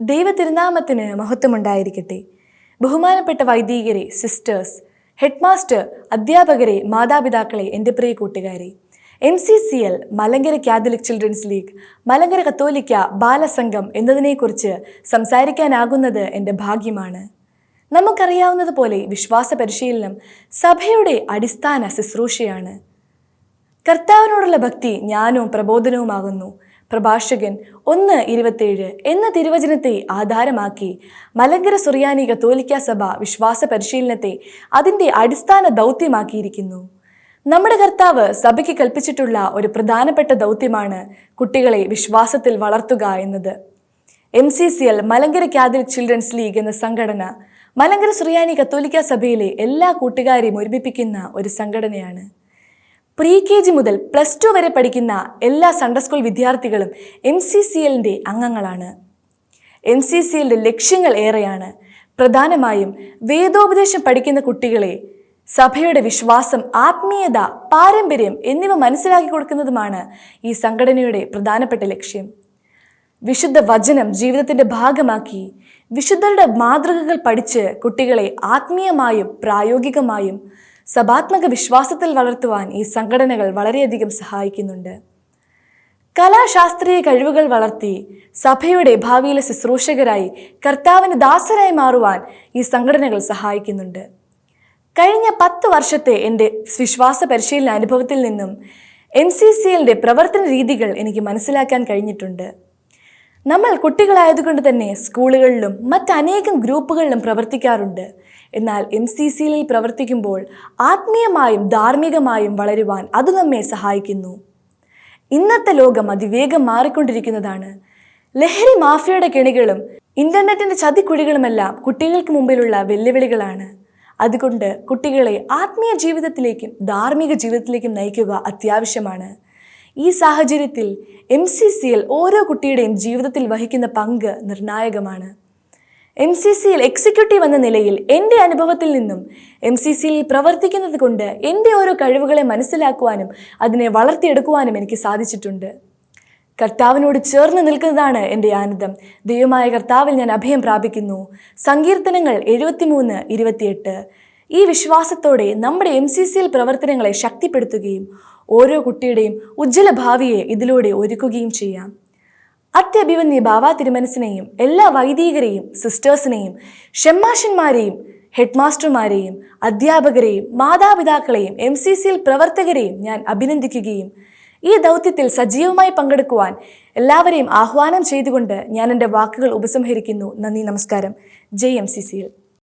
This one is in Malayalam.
ദൈവതിരുനാമത്തിന് മഹത്വമുണ്ടായിരിക്കട്ടെ. ബഹുമാനപ്പെട്ട വൈദികരെ, സിസ്റ്റേഴ്സ്, ഹെഡ് മാസ്റ്റർ, അധ്യാപകരെ, മാതാപിതാക്കളെ, എൻ്റെ പ്രിയ കൂട്ടുകാരെ, MCCL Malankara Catholic children's league, Malankara കത്തോലിക്ക ബാലസംഘം എന്നതിനെക്കുറിച്ച് സംസാരിക്കാനാകുന്നത് എൻ്റെ ഭാഗ്യമാണ്. നമുക്കറിയാവുന്നതുപോലെ വിശ്വാസ പരിശീലനം സഭയുടെ അടിസ്ഥാന ശുശ്രൂഷയാണ്. കർത്താവിനോടുള്ള ഭക്തി ജ്ഞാനവും പ്രബോധനവുമാകുന്നു. പ്രഭാഷകൻ 1:27 എന്ന തിരുവചനത്തെ ആധാരമാക്കി മലങ്കര സുറിയാനി കത്തോലിക്ക സഭ വിശ്വാസ പരിശീലനത്തെ അതിൻ്റെ അടിസ്ഥാന ദൗത്യമാക്കിയിരിക്കുന്നു. നമ്മുടെ കർത്താവ് സഭയ്ക്ക് കൽപ്പിച്ചിട്ടുള്ള ഒരു പ്രധാനപ്പെട്ട ദൗത്യമാണ് കുട്ടികളെ വിശ്വാസത്തിൽ വളർത്തുക എന്നത്. MCCL Malankara Catholic children's league എന്ന സംഘടന മലങ്കര സുറിയാനി കത്തോലിക്ക സഭയിലെ എല്ലാ കൂട്ടുകാരെയും ഒരുമിപ്പിക്കുന്ന ഒരു സംഘടനയാണ്. pre-KG മുതൽ +2 വരെ പഠിക്കുന്ന എല്ലാ സൺഡേ സ്കൂൾ വിദ്യാർത്ഥികളും MCCLൻ്റെ അംഗങ്ങളാണ്. MCCLൻ്റെ ലക്ഷ്യങ്ങൾ ഏറെയാണ്. പ്രധാനമായും വേദോപദേശം പഠിക്കുന്ന കുട്ടികളെ സഭയുടെ വിശ്വാസം, ആത്മീയത, പാരമ്പര്യം എന്നിവ മനസ്സിലാക്കി കൊടുക്കുന്നതുമാണ് ഈ സംഘടനയുടെ പ്രധാനപ്പെട്ട ലക്ഷ്യം. വിശുദ്ധ വചനം ജീവിതത്തിൻ്റെ ഭാഗമാക്കി വിശുദ്ധരുടെ മാതൃകകൾ പഠിച്ച് കുട്ടികളെ ആത്മീയമായും പ്രായോഗികമായും സഭാത്മക വിശ്വാസത്തിൽ വളർത്തുവാൻ ഈ സംഘടനകൾ വളരെയധികം സഹായിക്കുന്നുണ്ട്. കലാശാസ്ത്രീയ കഴിവുകൾ വളർത്തി സഭയുടെ ഭാവിയിലെ ശുശ്രൂഷകരായി കർത്താവിന് ദാസരായി മാറുവാൻ ഈ സംഘടനകൾ സഹായിക്കുന്നുണ്ട്. കഴിഞ്ഞ 10 വർഷത്തെ എൻ്റെ വിശ്വാസ പരിശീലന അനുഭവത്തിൽ നിന്നും MCCLൻ്റെ പ്രവർത്തന രീതികൾ എനിക്ക് മനസ്സിലാക്കാൻ കഴിഞ്ഞിട്ടുണ്ട്. നമ്മൾ കുട്ടികളായതുകൊണ്ട് തന്നെ സ്കൂളുകളിലും മറ്റനേകം ഗ്രൂപ്പുകളിലും പ്രവർത്തിക്കാറുണ്ട്. എന്നാൽ MCCLൽ പ്രവർത്തിക്കുമ്പോൾ ആത്മീയമായും ധാർമ്മികമായും വളരുവാൻ അത് നമ്മെ സഹായിക്കുന്നു. ഇന്നത്തെ ലോകം അതിവേഗം മാറിക്കൊണ്ടിരിക്കുന്നതാണ്. ലഹരി മാഫിയയുടെ കെണികളും ഇന്റർനെറ്റിന്റെ ചതിക്കുഴികളുമെല്ലാം കുട്ടികൾക്ക് മുമ്പിലുള്ള വെല്ലുവിളികളാണ്. അതുകൊണ്ട് കുട്ടികളെ ആത്മീയ ജീവിതത്തിലേക്കും ധാർമ്മിക ജീവിതത്തിലേക്കും നയിക്കുക അത്യാവശ്യമാണ്. ഈ സാഹചര്യത്തിൽ MCCL ഓരോ കുട്ടിയുടെയും ജീവിതത്തിൽ വഹിക്കുന്ന പങ്ക് നിർണായകമാണ്. MCCL എക്സിക്യൂട്ടീവ് എന്ന നിലയിൽ എൻ്റെ അനുഭവത്തിൽ നിന്നും MCCLൽ പ്രവർത്തിക്കുന്നത് കൊണ്ട് എൻ്റെ ഓരോ കഴിവുകളെ മനസ്സിലാക്കുവാനും അതിനെ വളർത്തിയെടുക്കുവാനും എനിക്ക് സാധിച്ചിട്ടുണ്ട്. കർത്താവിനോട് ചേർന്ന് നിൽക്കുന്നതാണ് എൻ്റെ ആനന്ദം. ദൈവമായ കർത്താവിൽ ഞാൻ അഭയം പ്രാപിക്കുന്നു. സങ്കീർത്തനങ്ങൾ 73:28. ഈ വിശ്വാസത്തോടെ നമ്മുടെ MCCL പ്രവർത്തനങ്ങളെ ശക്തിപ്പെടുത്തുകയും ഓരോ കുട്ടിയുടെയും ഉജ്ജ്വല ഭാവിയെ ഇതിലൂടെ ഒരുക്കുകയും ചെയ്യാം. അത്യഭിവന്യ ബാബ തിരുമനസിനെയും എല്ലാ വൈദികരെയും, സിസ്റ്റേഴ്സിനെയും, ഷെമ്മാശന്മാരെയും, ഹെഡ് മാസ്റ്റർമാരെയും, അധ്യാപകരെയും, മാതാപിതാക്കളെയും MCCL പ്രവർത്തകരെയും ഞാൻ അഭിനന്ദിക്കുകയും ഈ ദൗത്യത്തിൽ സജീവമായി പങ്കെടുക്കുവാൻ എല്ലാവരെയും ആഹ്വാനം ചെയ്തുകൊണ്ട് ഞാൻ എൻ്റെ വാക്കുകൾ ഉപസംഹരിക്കുന്നു. നന്ദി, നമസ്കാരം. ജയ് MCCL.